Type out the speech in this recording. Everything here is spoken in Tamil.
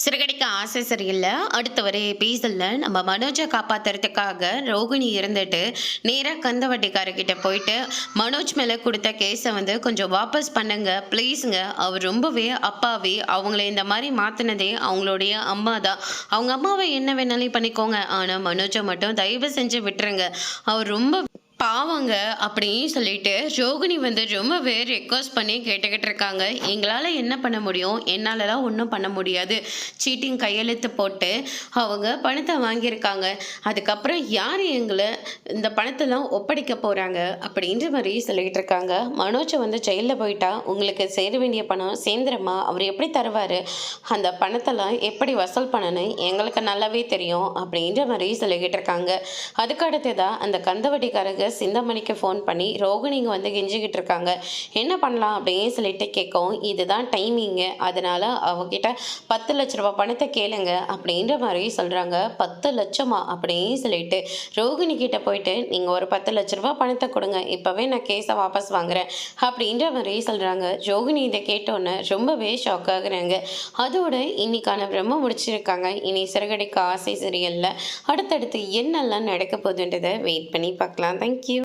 சிறகடிக்க ஆசை சரியில்ல. அடுத்த வர எபிசோட்ல நம்ம மனோஜை காப்பாத்துறதுக்காக ரோகிணி இருந்துட்டு நேரா கந்தவட்டிக்காரர்கிட்ட போயிட்டு மனோஜ் மேல குடுத்த கேஸ கொஞ்சம் வாபஸ் பண்ணுங்க ப்ளீஸுங்க. அவர் ரொம்பவே அப்பாவி. அவங்கள இந்த மாரி மாத்துனதே அவங்களுடைய அம்மா தான். அவங்க அம்மாவ என்ன வேணாலும் பண்ணிக்கோங்க. ஆனா மனோஜ மட்டும் தயவு செஞ்சு விட்டுருங்க. அவர் ரொம்ப பாவங்க அப்படின்னு சொல்லிட்டு ரோகிணி ரொம்பவே ரெக்வஸ்ட் பண்ணி கேட்டுக்கிட்டு இருக்காங்க. எங்களால் என்ன பண்ண முடியும்? என்னாலலாம் ஒன்றும் பண்ண முடியாது. சீட்டிங் கையெழுத்து போட்டு அவங்க பணத்தை வாங்கியிருக்காங்க. அதுக்கப்புறம் யார் எங்களை இந்த பணத்தெல்லாம் ஒப்படைக்க போகிறாங்க அப்படின்ற மாதிரி சொல்லிகிட்டு இருக்காங்க. மனோஜை ஜெயிலில் போயிட்டா உங்களுக்கு சேர வேண்டிய பணம் சேர்ந்துருமா? அவர் எப்படி தருவார்? அந்த பணத்தெல்லாம் எப்படி வசூல் பண்ணணும் எங்களுக்கு நல்லாவே தெரியும் அப்படின்ற மாதிரி சொல்லிக்கிட்டு இருக்காங்க. அதுக்கு அடுத்ததான் அந்த கந்தவட்டிக்காரங்க சிந்தாமணிக்கு ஃபோன் பண்ணி ரோகிணிங்க கெஞ்சிக்கிட்டு இருக்காங்க. என்ன பண்ணலாம் அப்படின்னு சொல்லிட்டு கேட்கவும், இதுதான் டைமிங்கு, அதனால அவகிட்ட 10 லட்ச ரூபா பணத்தை கேளுங்க அப்படின்ற மாதிரி சொல்கிறாங்க. 10 லட்சமா அப்படின்னு சொல்லிட்டு ரோகிணி கிட்ட போயிட்டு நீங்கள் ஒரு 10 லட்ச ரூபா பணத்தை கொடுங்க, இப்போவே நான் கேஸை வாபஸ் வாங்குறேன் அப்படின்ற மாதிரி சொல்கிறாங்க. ரோகிணி இதை கேட்டோன்னே ரொம்பவே ஷாக் ஆகுறாங்க. அதோட இன்னைக்கான பிரம்ம முடிச்சிருக்காங்க. இனி சிறகடிக்க ஆசை சீரியல்ல அடுத்தடுத்து என்னெல்லாம் நடக்க போகுதுன்றதை வெயிட் பண்ணி பார்க்கலாம். தேங்க்யூ.